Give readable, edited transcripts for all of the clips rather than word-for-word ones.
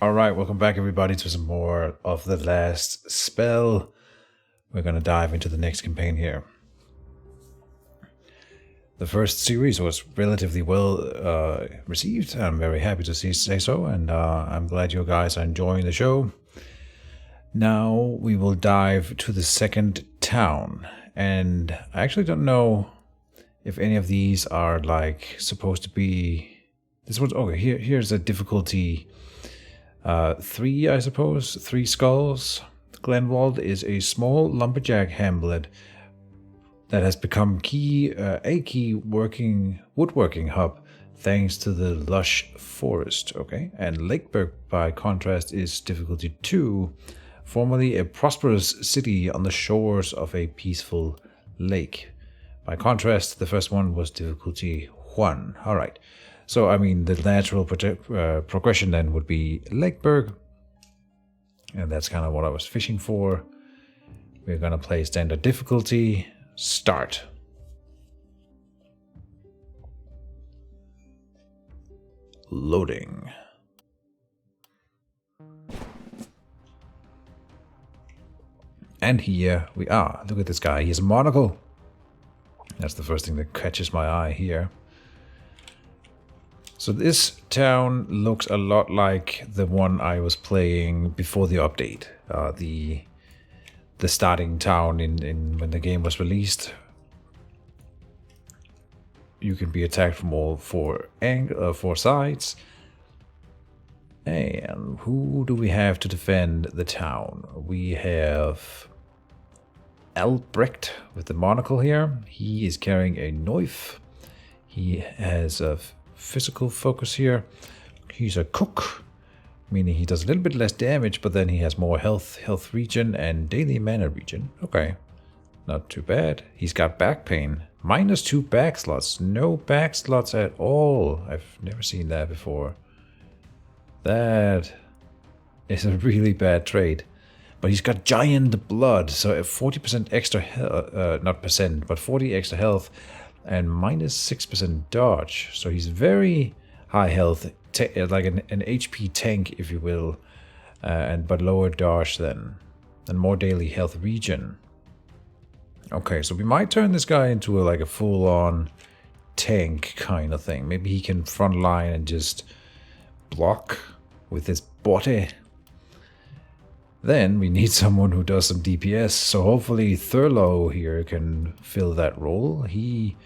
Alright, welcome back everybody to some more of the last spell. We're going to dive into the next campaign here. The first series was relatively well received. I'm very happy to say so, and I'm glad you guys are enjoying the show. Now we will dive to the second town, and I actually don't know if any of these are like supposed to be... This one's... Okay, here's a difficulty... 3, I suppose. 3 skulls. Glenwald is a small lumberjack hamlet that has become a key woodworking hub thanks to the lush forest. Okay, and Lakeburg, by contrast, is difficulty 2, formerly a prosperous city on the shores of a peaceful lake. By contrast, the first one was difficulty 1. All right. So, I mean, the natural progression then would be Lakeburg. And that's kind of what I was fishing for. We're going to play standard difficulty. Start. Loading. And here we are. Look at this guy. He has a monocle. That's the first thing that catches my eye here. So this town looks a lot like the one I was playing before the update. The starting town in when the game was released. You can be attacked from all four sides. And who do we have to defend the town? We have Albrecht with the monocle here. He is carrying a knife. He has a physical focus here. He's a cook, meaning he does a little bit less damage, but then he has more health regen and daily mana regen. Okay, not too bad. He's got back pain. -2 back slots. No back slots at all. I've never seen that before. That is a really bad trait. But he's got giant blood, so 40% extra not percent, but 40 extra health and -6% dodge. So he's very high health, like an HP tank, if you will, but lower dodge then, and more daily health regen. Okay, so we might turn this guy into like a full-on tank kind of thing. Maybe he can front line and just block with his body. Then we need someone who does some DPS, so hopefully Thurlow here can fill that role. He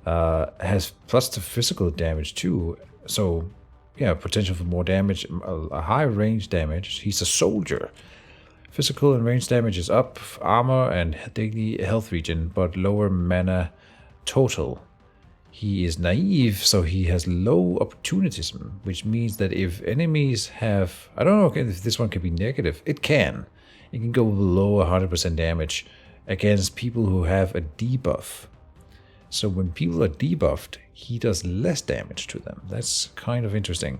has plus to physical damage too, so yeah, potential for more damage, a high range damage. He's a soldier. Physical and range damage is up, armor and daily health regen, but lower mana total. He is naive, so he has low opportunism, which means that if enemies have... I don't know if this one can be negative. It can. It can go below 100% damage against people who have a debuff. So when people are debuffed, he does less damage to them. That's kind of interesting.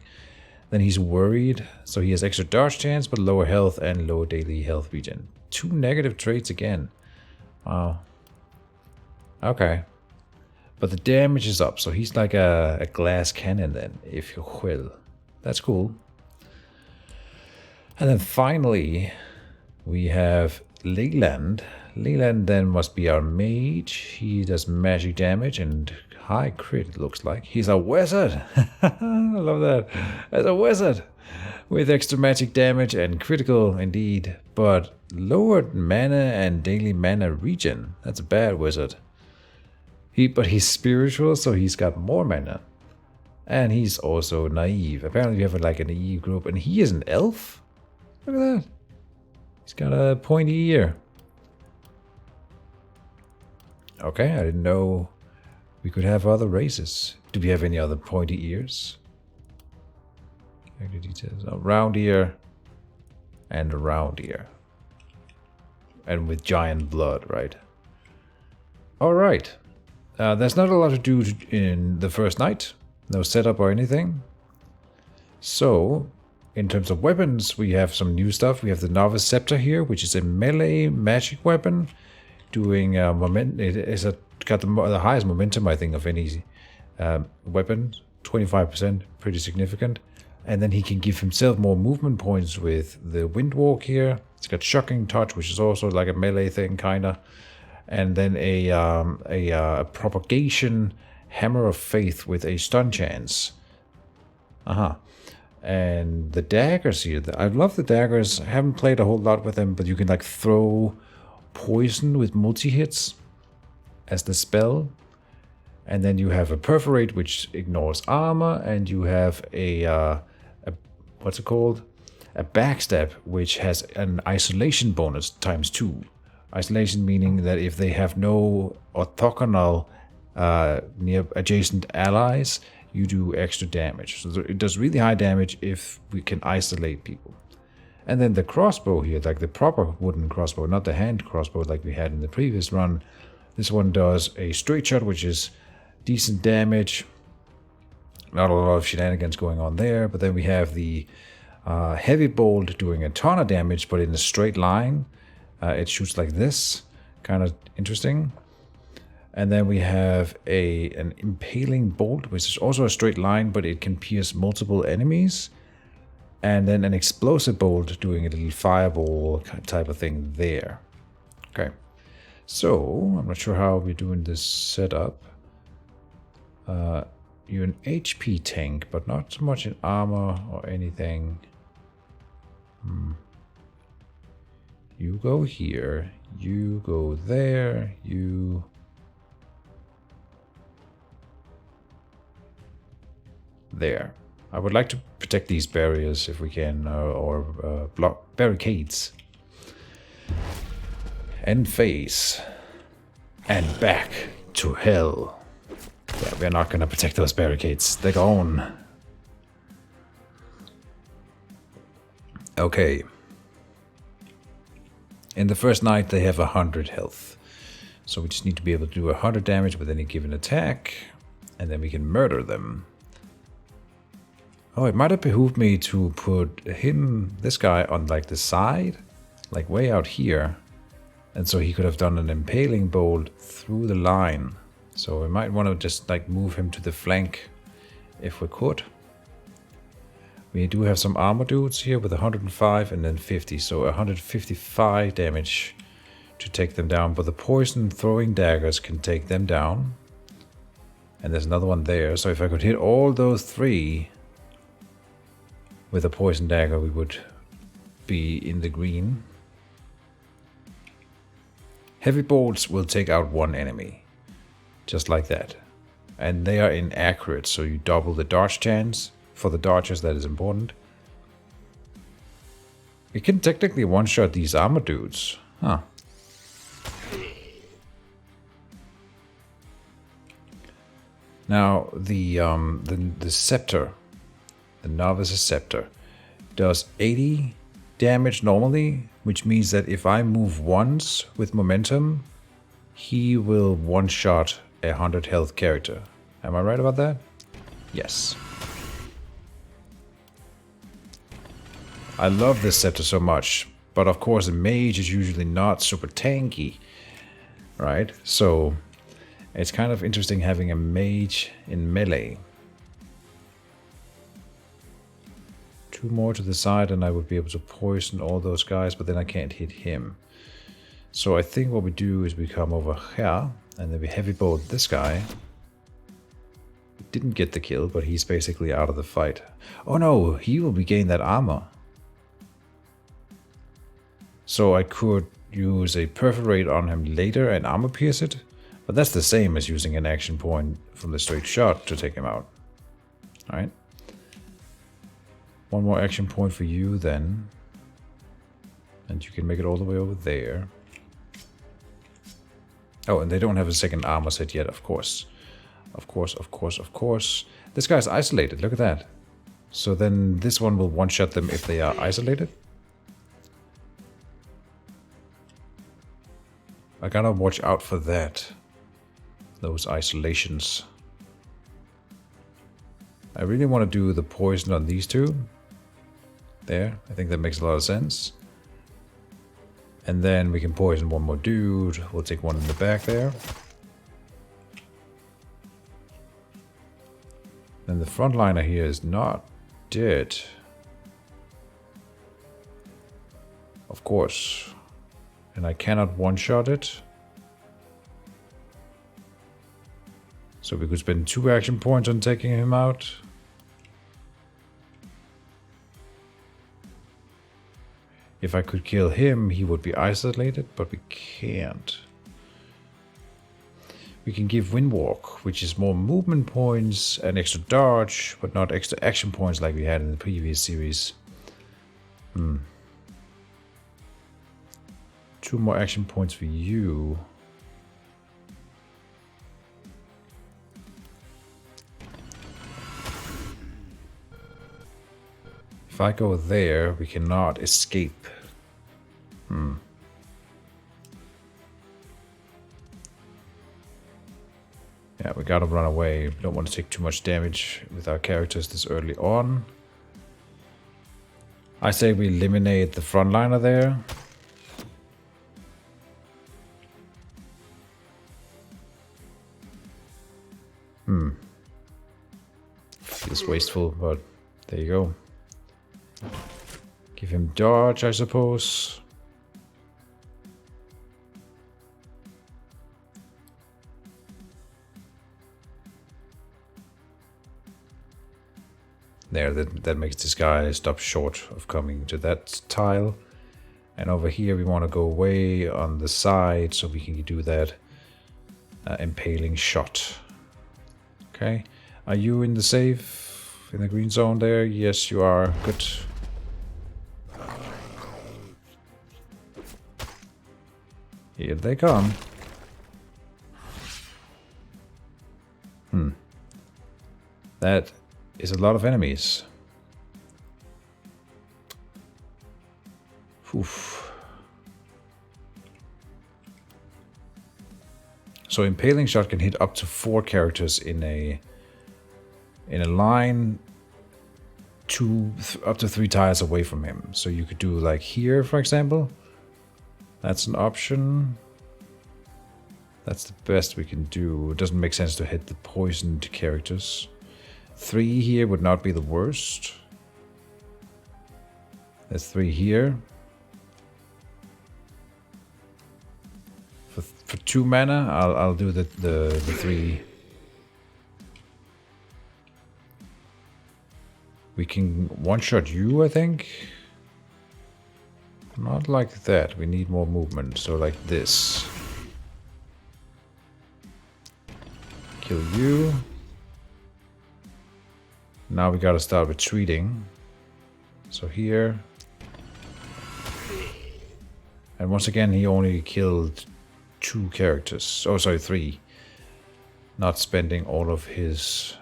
Then he's worried, so he has extra dodge chance, but lower health and lower daily health regen. 2 negative traits again. Wow. Okay. But the damage is up, so he's like a glass cannon then, if you will. That's cool. And then finally, we have Leyland. Leyland then must be our mage. He does magic damage and high crit, it looks like. He's a wizard. I love that. As a wizard. With extra magic damage and critical indeed, but lowered mana and daily mana regen. That's a bad wizard. But he's spiritual, so he's got more mana. And he's also naive. Apparently we have like a naive group, and he is an elf? Look at that. He's got a pointy ear. Okay, I didn't know we could have other races. Do we have any other pointy ears? Character details. A round ear and a round ear. And with giant blood, right? Alright. There's not a lot to do in the first night. No setup or anything. So, in terms of weapons, we have some new stuff. We have the Novice Scepter here, which is a melee magic weapon. Doing momentum. It is got the highest momentum, I think, of any weapon. 25%, pretty significant. And then he can give himself more movement points with the wind walk here. It's got shocking touch, which is also like a melee thing, kinda. And then a propagation hammer of faith with a stun chance. And the daggers here, I love the daggers. I haven't played a whole lot with them, but you can like throw poison with multi-hits as the spell. And then you have a perforate, which ignores armor, and you have a what's it called? A backstab, which has an isolation bonus ×2. Isolation meaning that if they have no orthogonal near adjacent allies, you do extra damage. So it does really high damage if we can isolate people. And then the crossbow here, like the proper wooden crossbow, not the hand crossbow like we had in the previous run. This one does a straight shot, which is decent damage. Not a lot of shenanigans going on there, but then we have the heavy bolt doing a ton of damage, but in a straight line. It shoots like this, kind of interesting. And then we have an impaling bolt, which is also a straight line, but it can pierce multiple enemies. And then an explosive bolt doing a little fireball type of thing there. Okay, so I'm not sure how we're doing this setup. You're an HP tank, but not so much in armor or anything. You go here, you go there, you... There. I would like to protect these barriers if we can, or block barricades. And face. And back to hell. Yeah, we're not gonna protect those barricades. They're gone. Okay. In the first night, they have 100 health. So we just need to be able to do 100 damage with any given attack. And then we can murder them. Oh, it might have behooved me to put this guy on like the side. Like way out here. And so he could have done an impaling bolt through the line. So we might want to just like move him to the flank if we could. We do have some armor dudes here with 105 and then 50. So 155 damage to take them down. But the poison throwing daggers can take them down. And there's another one there. So if I could hit all those three with a poison dagger, we would be in the green. Heavy bolts will take out one enemy. Just like that. And they are inaccurate, so you double the dodge chance. For the dodges, that is important. We can technically one-shot these armor dudes. Huh. Now, the scepter, the novice's scepter, does 80 damage normally, which means that if I move once with momentum, he will one-shot a 100 health character. Am I right about that? Yes. I love this scepter so much, but of course a mage is usually not super tanky, right? So it's kind of interesting having a mage in melee. 2 more to the side and I would be able to poison all those guys, but then I can't hit him. So I think what we do is we come over here and then we heavy bolt this guy. We didn't get the kill, but he's basically out of the fight. Oh no, he will regain that armor. So I could use a perforate on him later and armor pierce it, but that's the same as using an action point from the straight shot to take him out. Alright. One more action point for you then. And you can make it all the way over there. Oh, and they don't have a second armor set yet, of course. Of course, of course, of course. This guy's isolated, look at that. So then this one will one-shot them if they are isolated. I gotta watch out for that. Those isolations. I really want to do the poison on these two. There, I think that makes a lot of sense. And then we can poison one more dude. We'll take one in the back there. And the frontliner here is not dead. Of course. And I cannot one-shot it. So we could spend 2 action points on taking him out. If I could kill him, he would be isolated, but we can't. We can give Windwalk, which is more movement points and extra dodge, but not extra action points like we had in the previous series. 2 more action points for you. If I go there, we cannot escape. Yeah, we gotta run away. We don't want to take too much damage with our characters this early on. I say we eliminate the frontliner there. Feels wasteful, but there you go. Give him dodge, I suppose. There, that makes this guy stop short of coming to that tile. And over here we want to go away on the side so we can do that impaling shot. Okay, are you in the safe? In the green zone there? Yes, you are. Good. Here they come. That is a lot of enemies. Oof. So impaling shot can hit up to 4 characters in a line up to 3 tiles away from him. So you could do like here, for example. That's an option. That's the best we can do. It doesn't make sense to hit the poisoned characters. 3 here would not be the worst. There's 3 here. For 2 mana, I'll do the 3. We can one-shot you, I think. Not like that. We need more movement. So like this. Kill you. Now we gotta start retreating. So here. And once again, he only killed 2 characters. Oh, sorry, 3. Not spending all of his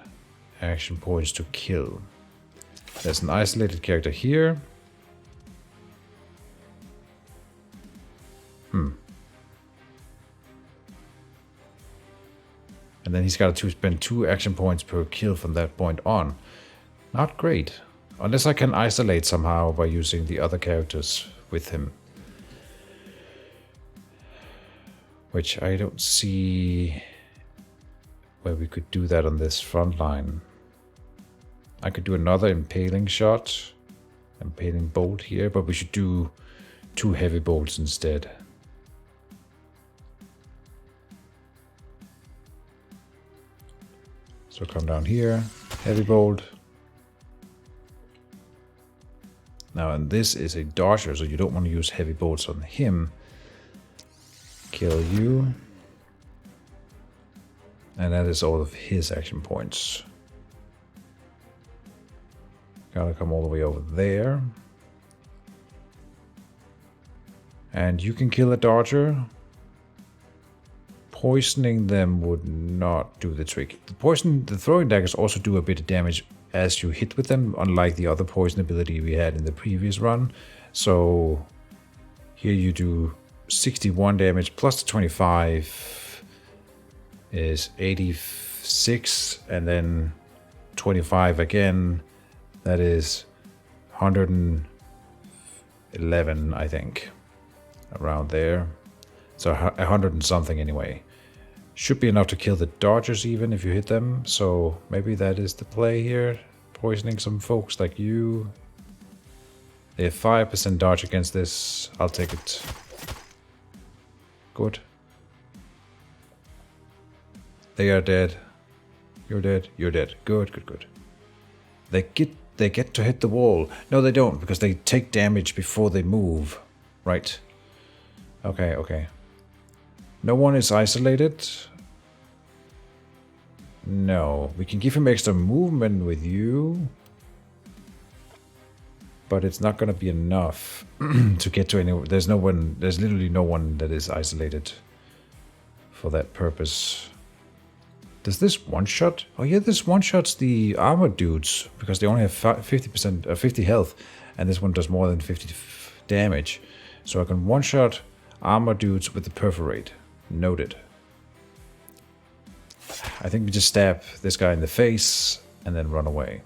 action points to kill. There's an isolated character here. And then he's got to spend 2 action points per kill from that point on. Not great. Unless I can isolate somehow by using the other characters with him. Which I don't see where we could do that on this front line. I could do another impaling shot. Impaling bolt here, but we should do 2 heavy bolts instead. So come down here, heavy bolt. Now, and this is a dodger, so you don't want to use heavy bolts on him. Kill you. And that is all of his action points. Gotta come all the way over there. And you can kill a dodger. Poisoning them would not do the trick. The throwing daggers also do a bit of damage as you hit with them, unlike the other poison ability we had in the previous run. So here you do 61 damage plus the 25 is 86, and then 25 again. That is 111, I think, around there. So 100 and something anyway. Should be enough to kill the dodgers even if you hit them. So maybe that is the play here. Poisoning some folks like you. They have 5% dodge against this. I'll take it. Good. They are dead. You're dead. You're dead. Good, good, good. They get to hit the wall. No, they don't, because they take damage before they move. Right. Okay, okay. No one is isolated. No. We can give him extra movement with you. But it's not going to be enough to get to anyone. There's literally no one that is isolated for that purpose. Does this one-shot? Oh yeah, this one-shots the armored dudes, because they only have 50 health, and this one does more than 50 damage. So I can one-shot armored dudes with the perforate. Noted. I think we just stab this guy in the face, and then run away.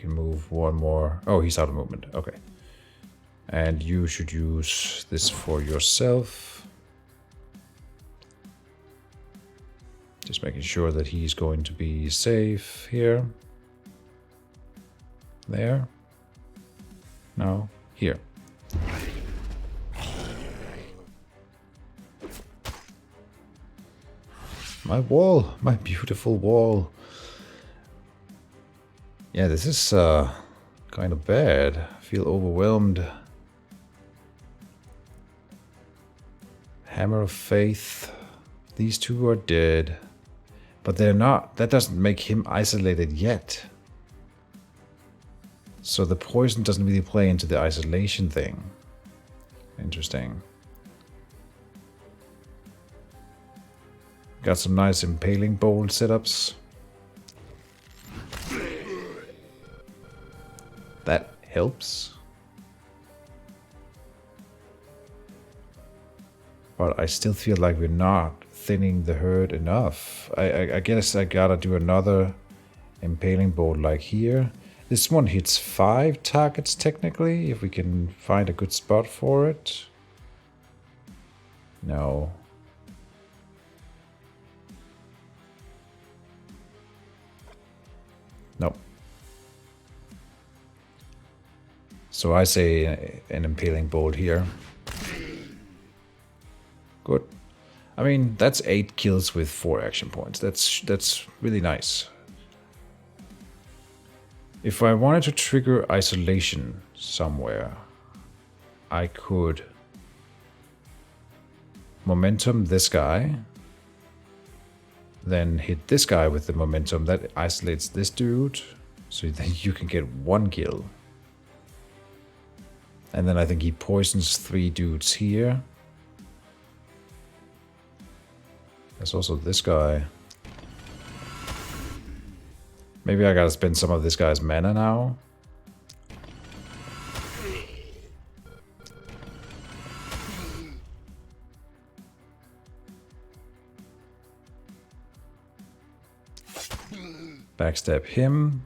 Move one more. Oh, he's out of movement. Okay. And you should use this for yourself. Just making sure that he's going to be safe here. There. No. Here. My wall. My beautiful wall. Yeah, this is kind of bad. I feel overwhelmed. Hammer of Faith. These two are dead. But they're not. That doesn't make him isolated yet. So the poison doesn't really play into the isolation thing. Interesting. Got some nice impaling bolt setups. That helps. But I still feel like we're not thinning the herd enough. I guess I gotta do another impaling bolt like here. This one hits 5 targets technically, if we can find a good spot for it. No. Nope. So I say an impaling bolt here. Good. I mean, that's 8 kills with 4 action points. That's really nice. If I wanted to trigger isolation somewhere, I could momentum this guy, then hit this guy with the momentum that isolates this dude, so then you can get 1 kill. And then I think he poisons 3 dudes here. There's also this guy. Maybe I gotta spend some of this guy's mana now. Backstab him.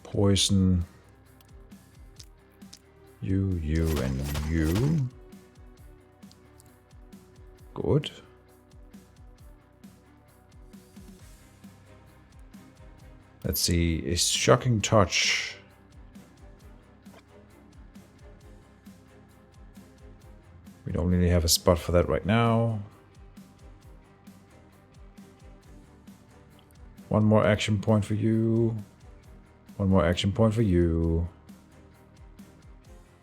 Poison. You, and you. Good. Let's see, is Shocking Touch. We don't really have a spot for that right now. One more action point for you. One more action point for you.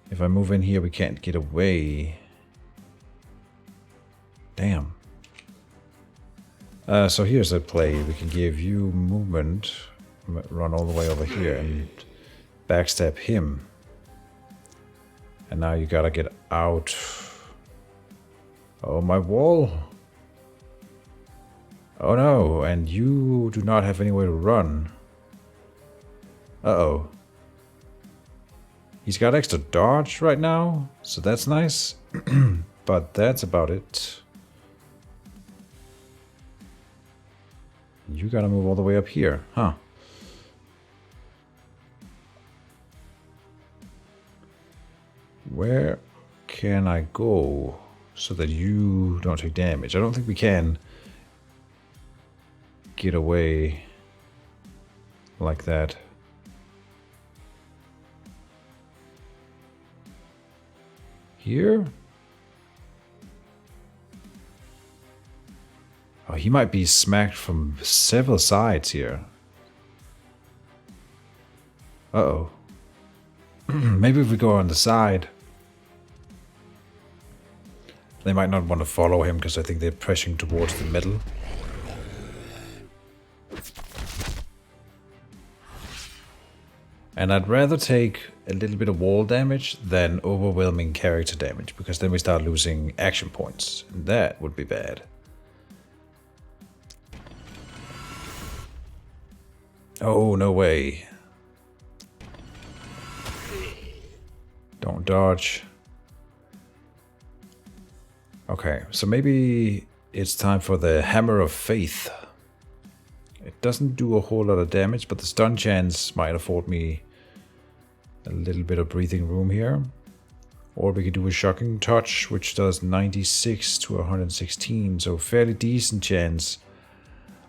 If I move in here, we can't get away. Damn. So here's a play. We can give you movement. Run all the way over here and backstab him. And now you gotta get out. Oh, my wall. Oh no, and you do not have anywhere to run. Uh-oh. He's got extra dodge right now, so that's nice. But that's about it. You gotta move all the way up here, huh? Where can I go so that you don't take damage? I don't think we can get away like that. Here? Oh, he might be smacked from several sides here. Uh-oh. Maybe if we go on the side. They might not want to follow him because I think they're pressing towards the middle. And I'd rather take a little bit of wall damage than overwhelming character damage, because then we start losing action points. And that would be bad. Oh, no way. Don't dodge. Okay, so maybe it's time for the Hammer of Faith. It doesn't do a whole lot of damage, but the stun chance might afford me a little bit of breathing room here. Or we could do a Shocking Touch, which does 96 to 116, so fairly decent chance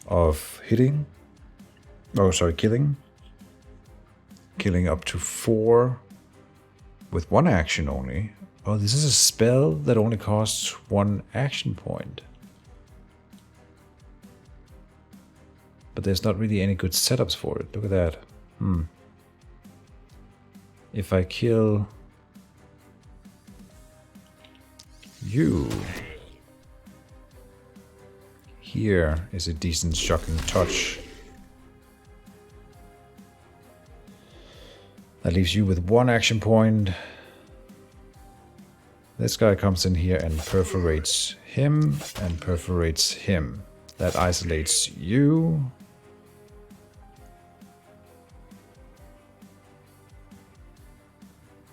of hitting. Oh, sorry, killing. Killing up to 4 with 1 action only. Oh, this is a spell that only costs 1 action point. But there's not really any good setups for it. Look at that. If I kill you, here is a decent Shocking Touch. That leaves you with 1 action point. This guy comes in here and perforates him and perforates him. That isolates you.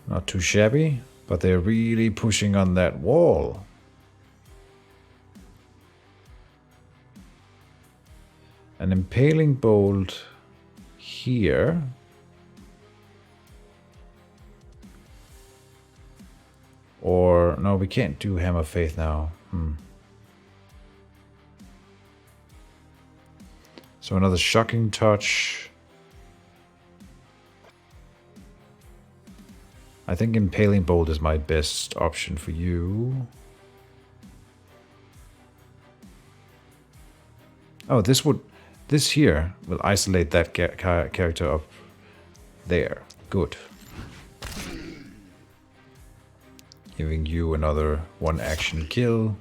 Not too shabby, but they're really pushing on that wall. An Impaling Bolt here. Or, no, we can't do Hammer of Faith now. So another Shocking Touch. I think Impaling Bolt is my best option for you. Oh, this here will isolate that character up there. Good. Giving you another 1 action kill.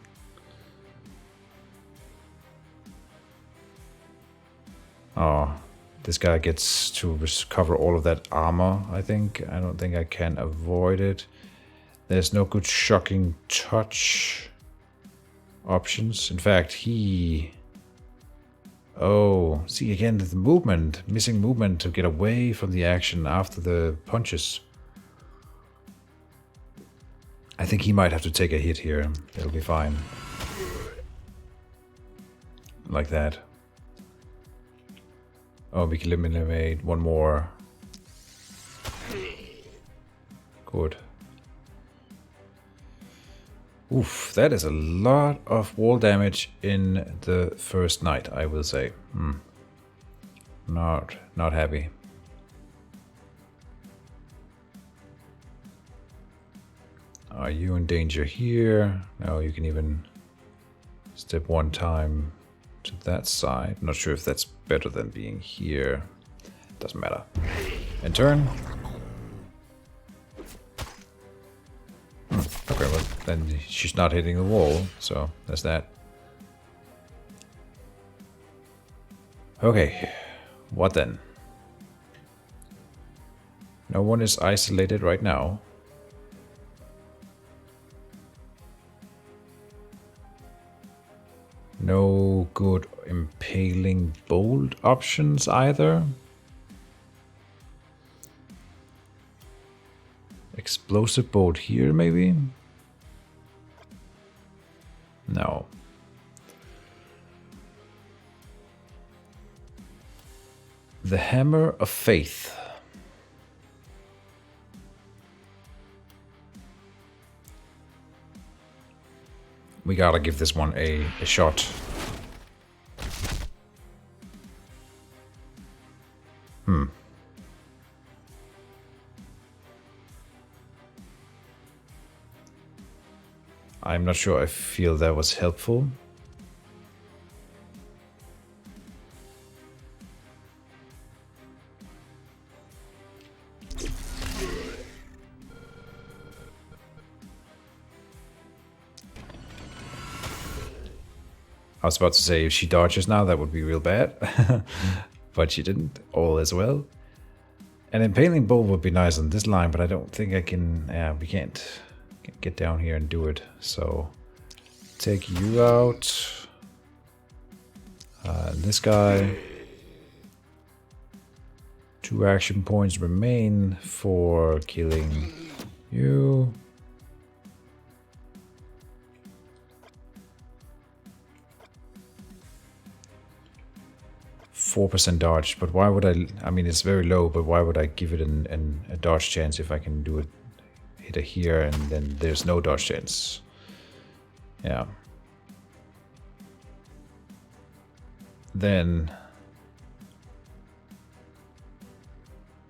Oh, this guy gets to recover all of that armor, I think. I don't think I can avoid it. There's no good Shocking Touch options. In fact, he... Oh, see again, the movement. Missing movement to get away from the action after the punches. I think he might have to take a hit here. It'll be fine. Like that. Oh, we can eliminate 1 more. Good. Oof, that is a lot of wall damage in the first night, I will say. Not happy. Are you in danger here? No, you can even step 1 time to that side. Not sure if that's better than being here. Doesn't matter. In turn. Okay, well, then she's not hitting the wall, so there's that. Okay, what then? No one is isolated right now. No good Impaling Bolt options either. Explosive Bolt here, maybe? No. The Hammer of Faith. We gotta give this one a shot. I'm not sure I feel that was helpful. I was about to say if she dodges now, that would be real bad. But she didn't. All is well. An impaling bow would be nice on this line, but I don't think I can... we can't get down here and do it. So, take you out. This guy. 2 action points remain for killing you. %4 dodge, but why would I mean, it's very low, but why would I give it a dodge chance if I can do it, hit it here, and then there's no dodge chance? Yeah. Then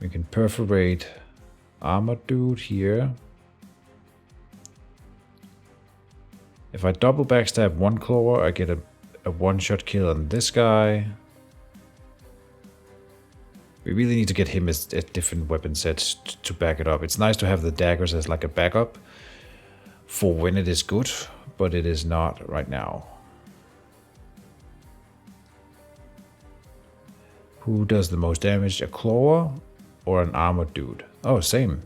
we can perforate armored dude here. If I double backstab one claw, I get a one-shot kill on this guy. We really need to get him a different weapon set to back it up. It's nice to have the daggers as like a backup for when it is good, but it is not right now. Who does the most damage, a claw or an armored dude? Oh, same.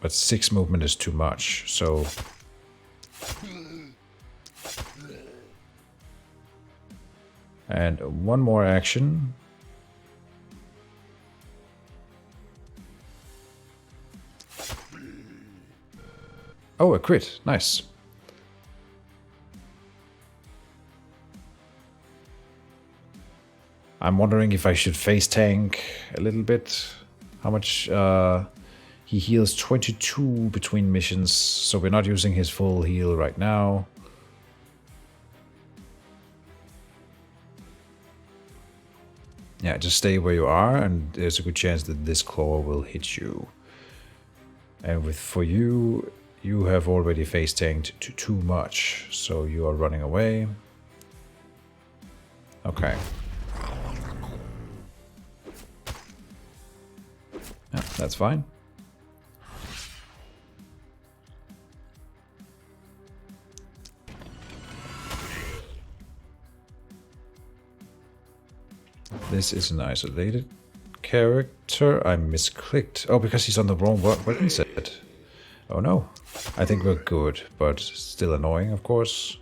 But 6 movement is too much, so... And one more action. Oh, a crit. Nice. I'm wondering if I should face tank a little bit. How much... he heals 22 between missions, so we're not using his full heal right now. Yeah, just stay where you are, and there's a good chance that this claw will hit you. And for you, you have already face tanked too much, so you are running away. Okay. Yeah, that's fine. This is an isolated character. I misclicked. Oh, because he's on the wrong weapon set. Oh no. I think we're good, but still annoying, of course.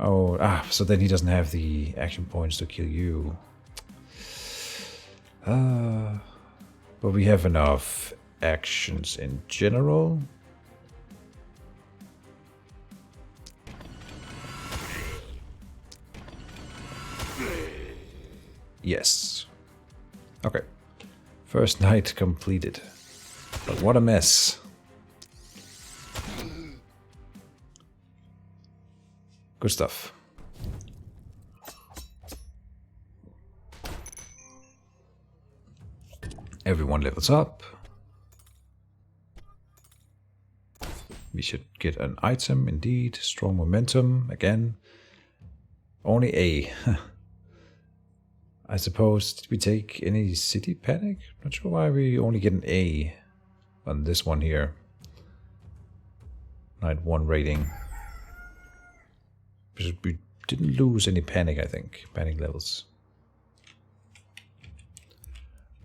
Oh, so then he doesn't have the action points to kill you. But we have enough actions in general. Yes. Okay. First night completed. But what a mess. Good stuff. Everyone levels up. We should get an item indeed. Strong momentum again. Only A. I suppose, did we take any city panic? Not sure why we only get an A on this one here. Night 1 rating. We didn't lose any panic, I think. Panic levels.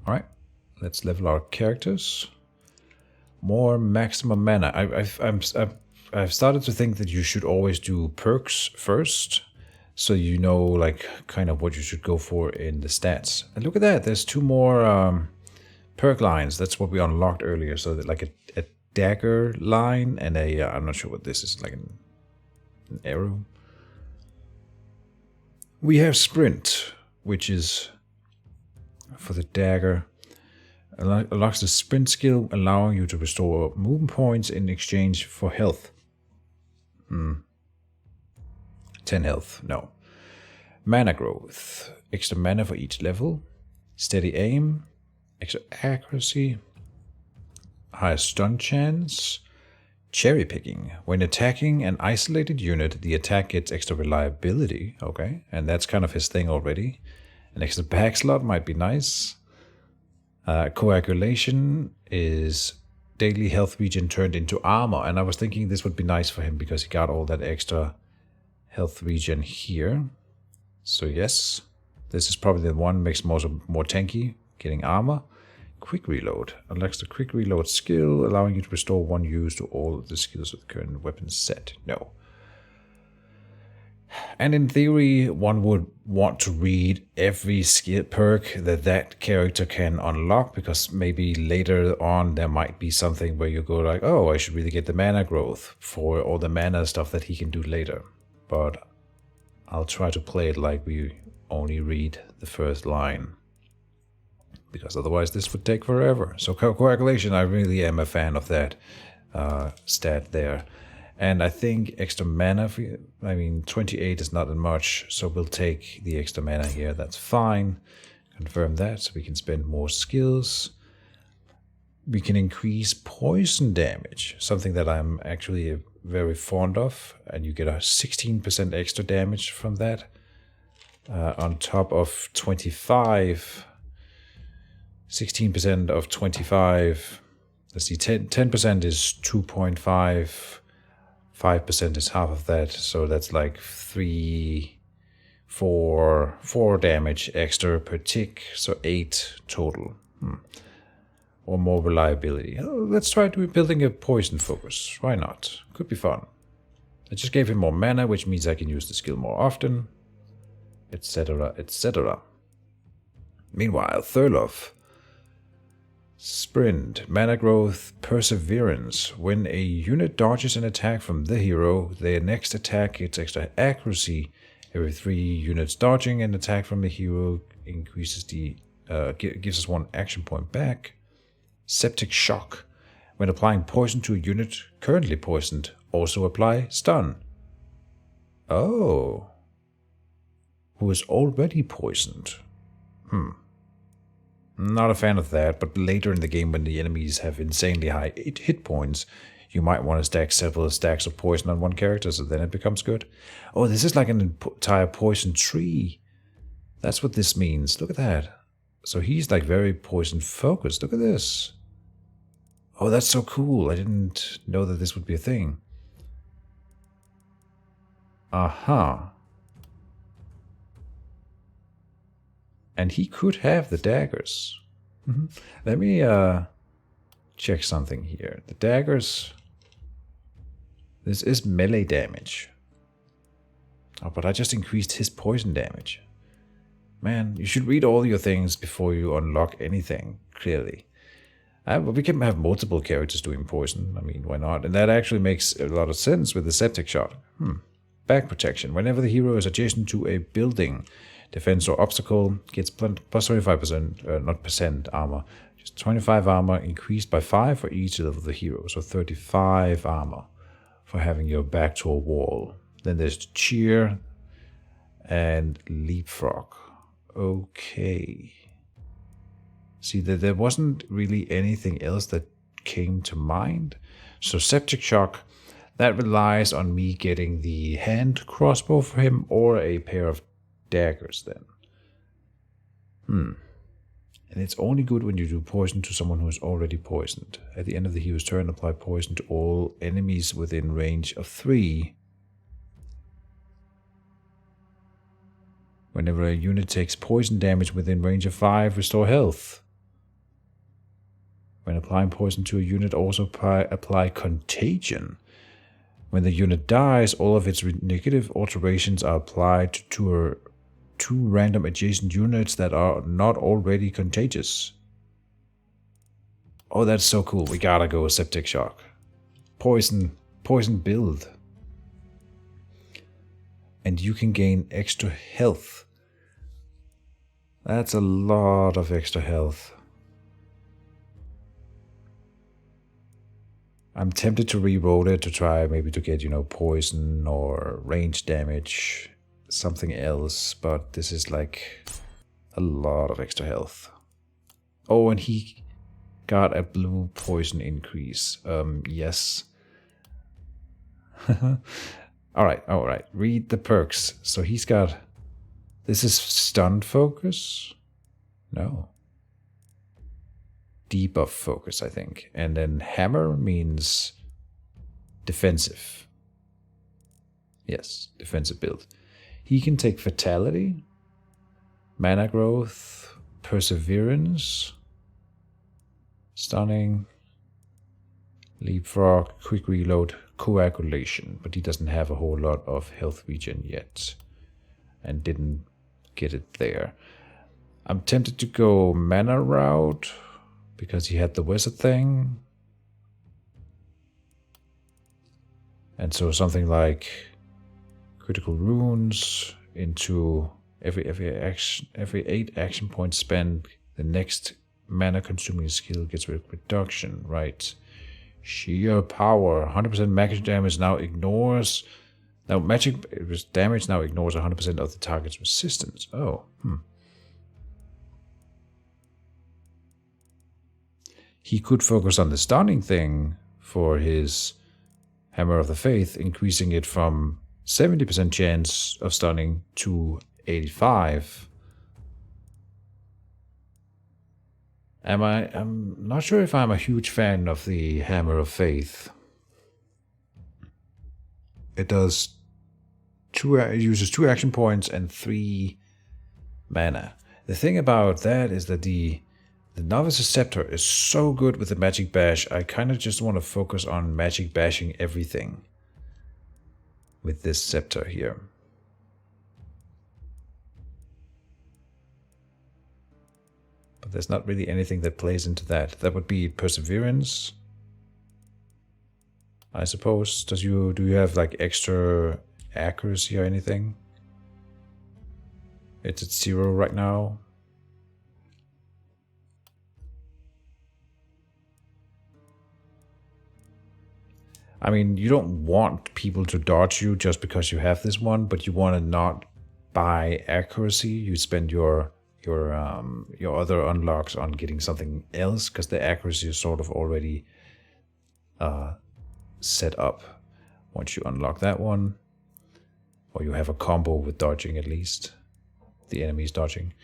Alright, let's level our characters. More maximum mana. I've started to think that you should always do perks first. So you know, like, kind of what you should go for in the stats. And look at that, there's 2 more perk lines. That's what we unlocked earlier. So that, like, a dagger line and a, I'm not sure what this is, like an arrow. We have sprint, which is for the dagger. Unlocks the sprint skill, allowing you to restore movement points in exchange for health. 10 health, no. Mana growth, extra mana for each level. Steady aim, extra accuracy. Higher stun chance. Cherry picking. When attacking an isolated unit, the attack gets extra reliability. Okay, and that's kind of his thing already. An extra back slot might be nice. Coagulation is daily health regen turned into armor, and I was thinking this would be nice for him because he got all that extra health regen here. So yes, this is probably the one makes more tanky, getting armor. Quick reload unlocks the quick reload skill, allowing you to restore one use to all of the skills of the current weapon set. No. And in theory, one would want to read every skill perk that character can unlock, because maybe later on there might be something where you go like, oh, I should really get the mana growth for all the mana stuff that he can do later. But I'll try to play it like we only read the first line, because otherwise this would take forever. So coagulation, I really am a fan of that stat there. And I think extra mana, 28 is not that much, so we'll take the extra mana here, that's fine. Confirm that, so we can spend more skills. We can increase poison damage, something that I'm actually very fond of, and you get a 16% extra damage from that. On top of 25, 16% of 25, let's see, 10% is 2.5, 5% is half of that, so that's like 4 damage extra per tick, so 8 total. Or more reliability. Let's try to be building a poison focus. Why not? Could be fun. I just gave him more mana, which means I can use the skill more often, etc., etc. Meanwhile, Thurloff. Sprint, mana growth, perseverance. When a unit dodges an attack from the hero, their next attack gets extra accuracy. Every 3 units dodging an attack from the hero increases the gives us 1 action point back. Septic shock. When applying poison to a unit currently poisoned, also apply stun. Oh. Who is already poisoned? Not a fan of that, but later in the game when the enemies have insanely high hit points, you might want to stack several stacks of poison on one character, so then it becomes good. Oh, this is like an entire poison tree. That's what this means. Look at that. So he's like very poison focused. Look at this. Oh, that's so cool. I didn't know that this would be a thing. Aha. And he could have the daggers. Let me check something here. The daggers. This is melee damage. Oh, but I just increased his poison damage. Man, you should read all your things before you unlock anything, clearly. We can have multiple characters doing poison. I mean, why not? And that actually makes a lot of sense with the septic shot. Back protection. Whenever the hero is adjacent to a building, defense or obstacle, gets plus 25%, not percent armor. Just 25 armor increased by 5 for each level of the hero. So 35 armor for having your back to a wall. Then there's cheer and leapfrog. Okay. See, there wasn't really anything else that came to mind. So septic shock, that relies on me getting the hand crossbow for him or a pair of daggers then. And it's only good when you do poison to someone who is already poisoned. At the end of the hero's turn, apply poison to all enemies within range of 3. Whenever a unit takes poison damage within range of 5, restore health. When applying poison to a unit, also apply contagion. When the unit dies, all of its negative alterations are applied to 2 random adjacent units that are not already contagious. Oh, that's so cool. We gotta go septic shock. Poison build. And you can gain extra health. That's a lot of extra health. I'm tempted to re-roll it to try maybe to get, poison or range damage, something else, but this is like a lot of extra health. Oh, and he got a blue poison increase. Yes. Alright. Read the perks. So he's got... This is stun focus? No. Debuff focus, I think. And then hammer means defensive. Yes, defensive build. He can take fatality, mana growth, perseverance, stunning, leapfrog, quick reload, coagulation. But he doesn't have a whole lot of health regen yet. And didn't get it there. I'm tempted to go mana route because he had the wizard thing. And so something like critical runes into every 8 action points spent, the next mana consuming skill gets a reduction, right? Sheer power, 100% magic damage now ignores. Now magic damage now ignores 100% of the target's resistance. Oh, He could focus on the stunning thing for his Hammer of the Faith, increasing it from 70% chance of stunning to 85. I'm not sure if I'm a huge fan of the Hammer of Faith. It uses 2 action points and 3 mana. The thing about that is that the Novice's Scepter is so good with the Magic Bash, I kind of just want to focus on Magic Bashing everything with this Scepter here. But there's not really anything that plays into that. That would be Perseverance, I suppose. Do you have like extra accuracy or anything? It's at 0 right now. I mean, you don't want people to dodge you just because you have this one, but you want to not buy accuracy. You spend your other unlocks on getting something else, because the accuracy is sort of already set up once you unlock that one, or you have a combo with dodging at least. The enemy's dodging.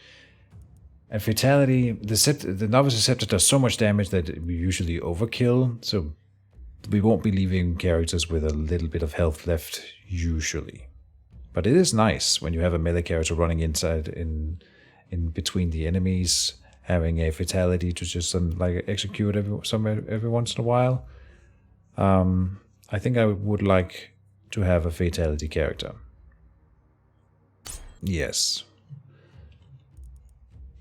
And fatality, the Novice's Scepter does so much damage that we usually overkill, so we won't be leaving characters with a little bit of health left, usually. But it is nice when you have a melee character running inside in between the enemies, having a fatality to just like execute every once in a while. I think I would like to have a fatality character. Yes.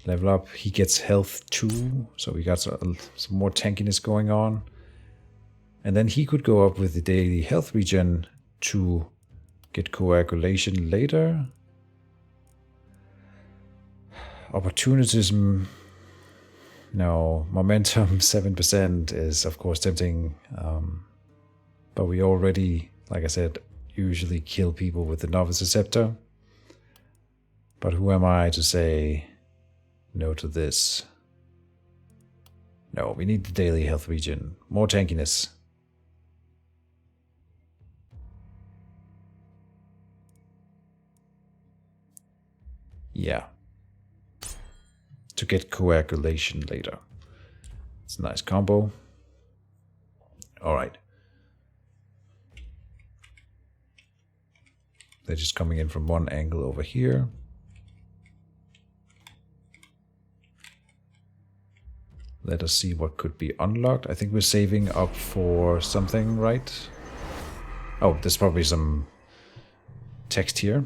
Level up. He gets health too, so we got some more tankiness going on. And then he could go up with the daily health regen to get coagulation later. Opportunism, no. Momentum 7% is of course tempting, but we already, like I said, usually kill people with the Novice's Scepter. But who am I to say no to this? No, we need the daily health regen. More tankiness. Yeah. To get coagulation later. It's a nice combo. Alright. They're just coming in from one angle over here. Let us see what could be unlocked. I think we're saving up for something, right? Oh, there's probably some text here.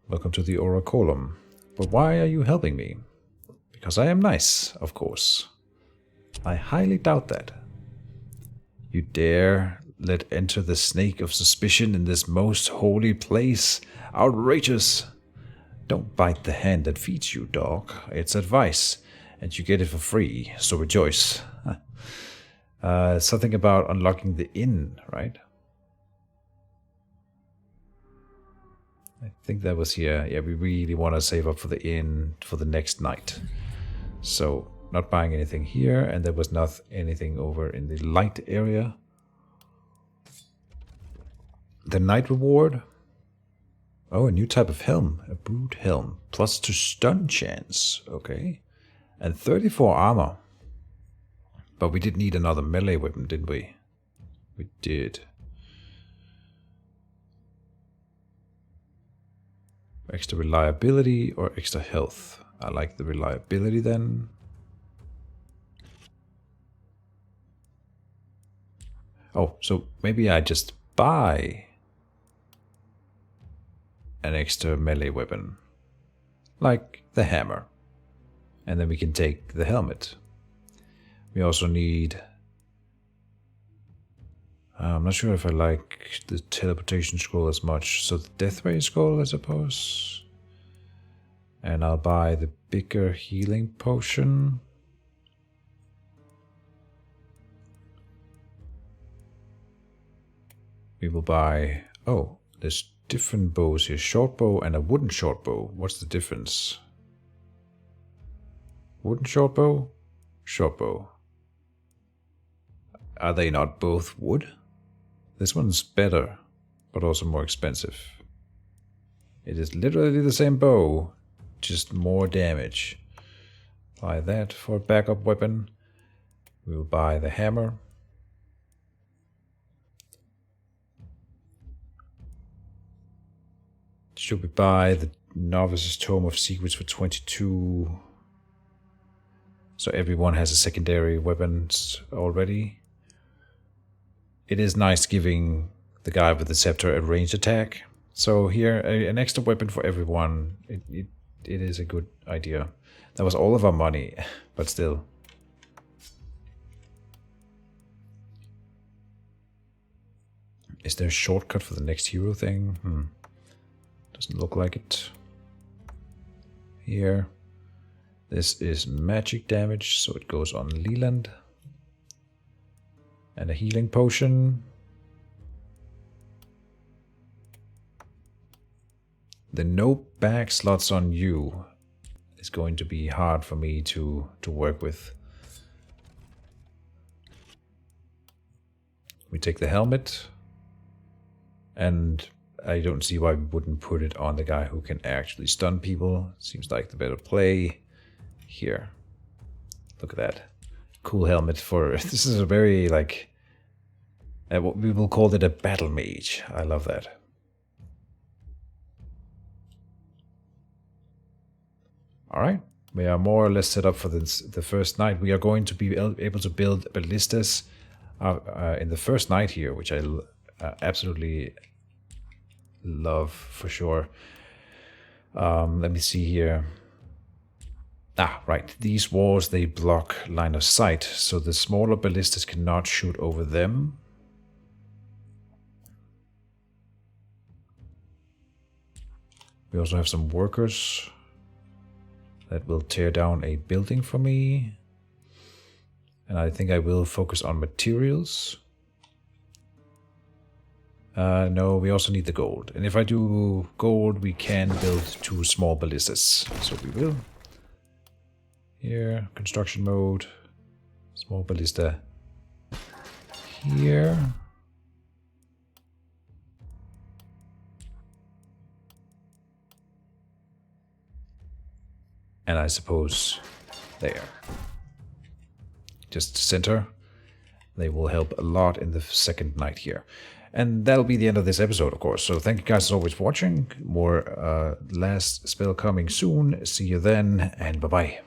Welcome to the Oracolum. But why are you helping me? Because I am nice, of course. I highly doubt that. You dare let enter the snake of suspicion in this most holy place? Outrageous! Don't bite the hand that feeds you, dog. It's advice, and you get it for free, so rejoice. Something about unlocking the inn, right? I think that was here. Yeah, we really want to save up for the inn for the next night. So, not buying anything here, and there was not anything over in the light area. The night reward. Oh, a new type of helm. A brute helm. Plus 2 stun chance. Okay. And 34 armor. But we did need another melee weapon, didn't we? We did. Extra reliability or extra health? I like the reliability then. Oh, so maybe I just buy an extra melee weapon. Like the hammer. And then we can take the helmet. We also need... I'm not sure if I like the teleportation scroll as much. So the death ray scroll, I suppose. And I'll buy the bigger healing potion. We will buy... Oh, there's different bows here. Short bow and a wooden short bow. What's the difference? Wooden short bow? Short bow. Are they not both wood? This one's better, but also more expensive. It is literally the same bow, just more damage. Buy that for a backup weapon. We will buy the hammer. Should we buy the Novice's Tome of Secrets for 22? So everyone has a secondary weapons already. It is nice giving the guy with the scepter a ranged attack. So here, an extra weapon for everyone. It is a good idea. That was all of our money, but still. Is there a shortcut for the next hero thing? Doesn't look like it. Here. This is magic damage, so it goes on Leland. And a healing potion. The no bag slots on you is going to be hard for me to work with. We take the helmet. And I don't see why we wouldn't put it on the guy who can actually stun people. Seems like the better play. Here. Look at that. Cool helmet for... This is a very, like... what we will call it a battle mage. I love that. Alright. We are more or less set up for the first night. We are going to be able to build ballistas in the first night here, which I absolutely love for sure. Let me see here. Ah, right. These walls, they block line of sight, so the smaller ballistas cannot shoot over them. We also have some workers that will tear down a building for me. And I think I will focus on materials. No, we also need the gold. And if I do gold, we can build 2 small ballistas. So we will. Here, construction mode. Small ballista. Here. And I suppose there. Just center. They will help a lot in the second night here. And that'll be the end of this episode, of course. So thank you guys as always for watching. More last spell coming soon. See you then, and bye-bye.